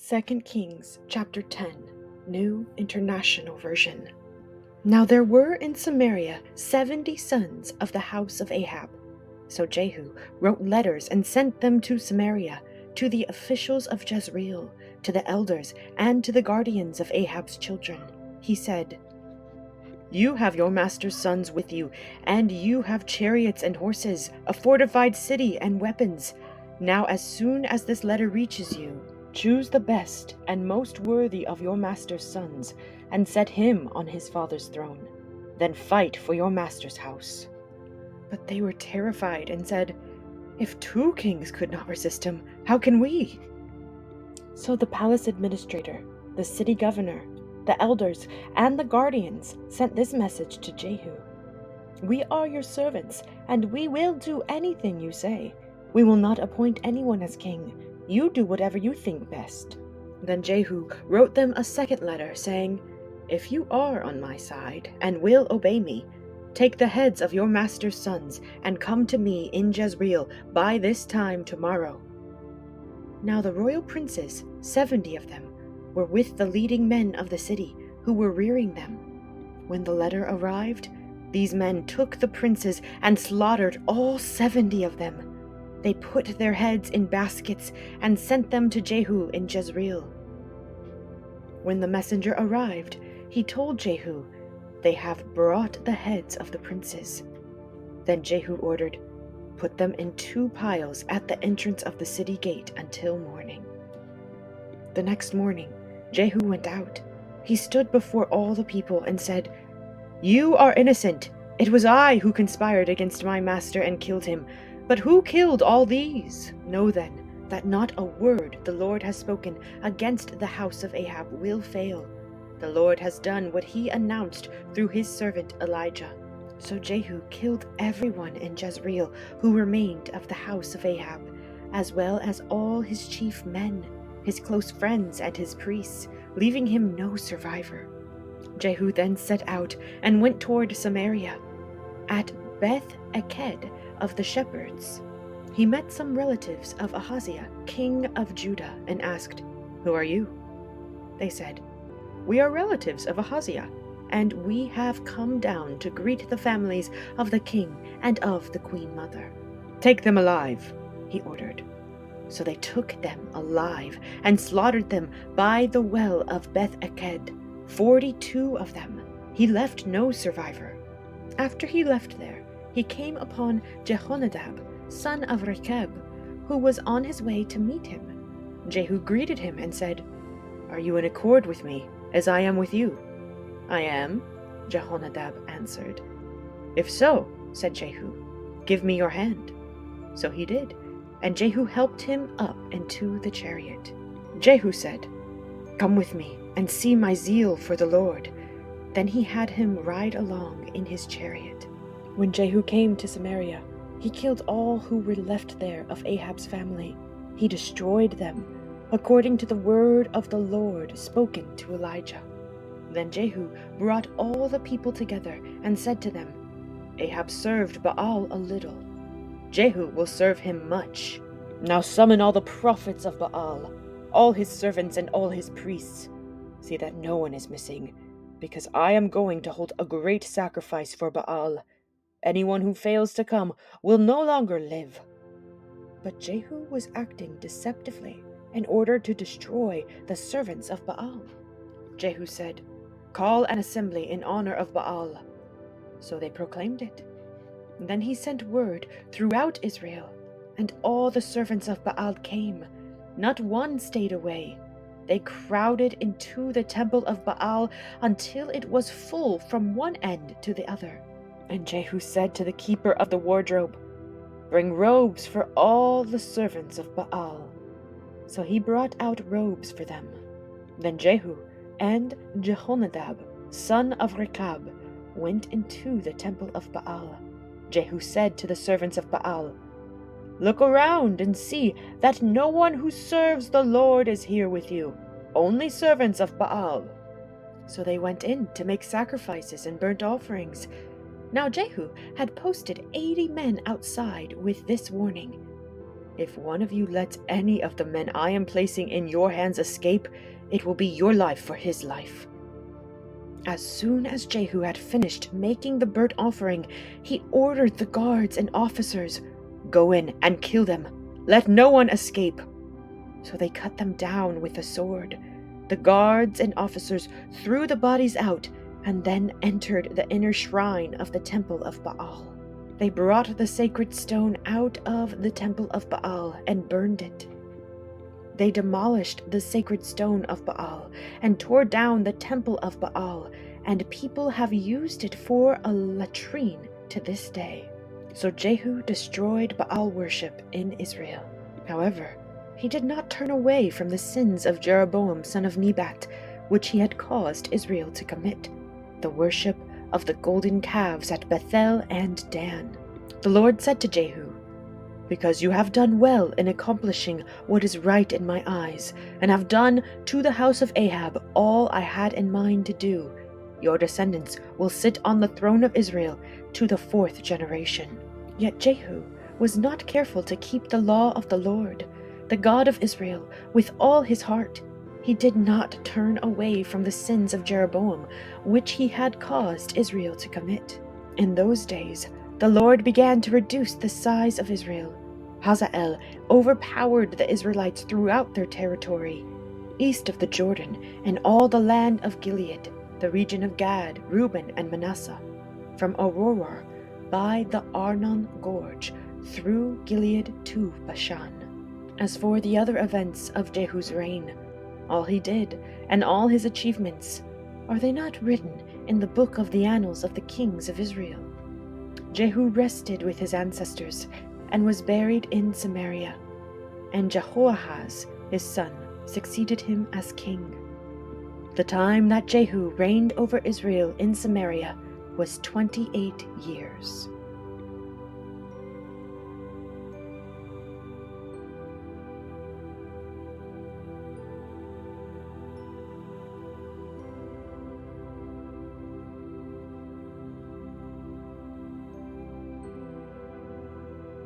2 Kings chapter 10, New International Version. Now there were in Samaria 70 sons of the house of Ahab. So Jehu wrote letters and sent them to Samaria, to the officials of Jezreel, to the elders, and to the guardians of Ahab's children. He said, "You have your master's sons with you, and you have chariots and horses, a fortified city and weapons. Now as soon as this letter reaches you, choose the best and most worthy of your master's sons, and set him on his father's throne. Then fight for your master's house." But they were terrified and said, "If 2 kings could not resist him, how can we?" So the palace administrator, the city governor, the elders, and the guardians sent this message to Jehu: "We are your servants, and we will do anything you say. We will not appoint anyone as king. You do whatever you think best." Then Jehu wrote them a second letter, saying, "If you are on my side and will obey me, take the heads of your master's sons and come to me in Jezreel by this time tomorrow." Now the royal princes, 70 of them, were with the leading men of the city, who were rearing them. When the letter arrived, these men took the princes and slaughtered all 70 of them. They put their heads in baskets and sent them to Jehu in Jezreel. When the messenger arrived, he told Jehu, "They have brought the heads of the princes." Then Jehu ordered, "Put them in 2 piles at the entrance of the city gate until morning." The next morning, Jehu went out. He stood before all the people and said, "You are innocent. It was I who conspired against my master and killed him. But who killed all these? Know then that not a word the Lord has spoken against the house of Ahab will fail. The Lord has done what he announced through his servant Elijah." So Jehu killed everyone in Jezreel who remained of the house of Ahab, as well as all his chief men, his close friends, and his priests, leaving him no survivor. Jehu then set out and went toward Samaria. At Beth-Eked of the shepherds, he met some relatives of Ahaziah, king of Judah, and asked, "Who are you?" They said, "We are relatives of Ahaziah, and we have come down to greet the families of the king and of the queen mother." "Take them alive," he ordered. So they took them alive and slaughtered them by the well of Beth-Eked, 42 of them. He left no survivor. After he left there, he came upon Jehonadab, son of Rechab, who was on his way to meet him. Jehu greeted him and said, "Are you in accord with me, as I am with you?" "I am," Jehonadab answered. "If so," said Jehu, "give me your hand." So he did, and Jehu helped him up into the chariot. Jehu said, "Come with me and see my zeal for the Lord." Then he had him ride along in his chariot. When Jehu came to Samaria, he killed all who were left there of Ahab's family. He destroyed them, according to the word of the Lord spoken to Elijah. Then Jehu brought all the people together and said to them, "Ahab served Baal a little. Jehu will serve him much. Now summon all the prophets of Baal, all his servants and all his priests. See that no one is missing, because I am going to hold a great sacrifice for Baal. Anyone who fails to come will no longer live." But Jehu was acting deceptively in order to destroy the servants of Baal. Jehu said, "Call an assembly in honor of Baal." So they proclaimed it. Then he sent word throughout Israel, and all the servants of Baal came. Not one stayed away. They crowded into the temple of Baal until it was full from one end to the other. And Jehu said to the keeper of the wardrobe, "Bring robes for all the servants of Baal." So he brought out robes for them. Then Jehu and Jehonadab, son of Rechab, went into the temple of Baal. Jehu said to the servants of Baal, "Look around and see that no one who serves the Lord is here with you, only servants of Baal." So they went in to make sacrifices and burnt offerings. Now Jehu had posted 80 men outside with this warning: If one of you lets any of the men I am placing in your hands escape, it will be your life for his life." As soon as Jehu had finished making the burnt offering, he ordered the guards and officers, "Go in and kill them. Let no one escape." So they cut them down with the sword. The guards and officers threw the bodies out and then entered the inner shrine of the temple of Baal. They brought the sacred stone out of the temple of Baal and burned it. They demolished the sacred stone of Baal and tore down the temple of Baal, and people have used it for a latrine to this day. So Jehu destroyed Baal worship in Israel. However, he did not turn away from the sins of Jeroboam son of Nebat, which he had caused Israel to commit, the worship of the golden calves at Bethel and Dan. The Lord said to Jehu, "Because you have done well in accomplishing what is right in my eyes, and have done to the house of Ahab all I had in mind to do, your descendants will sit on the throne of Israel to the 4th generation." Yet Jehu was not careful to keep the law of the Lord, the God of Israel, with all his heart. He did not turn away from the sins of Jeroboam, which he had caused Israel to commit. In those days, the Lord began to reduce the size of Israel. Hazael overpowered the Israelites throughout their territory, east of the Jordan, and all the land of Gilead, the region of Gad, Reuben, and Manasseh, from Aroer by the Arnon Gorge through Gilead to Bashan. As for the other events of Jehu's reign, all he did, and all his achievements, are they not written in the book of the annals of the kings of Israel? Jehu rested with his ancestors, and was buried in Samaria, and Jehoahaz, his son, succeeded him as king. The time that Jehu reigned over Israel in Samaria was 28 years.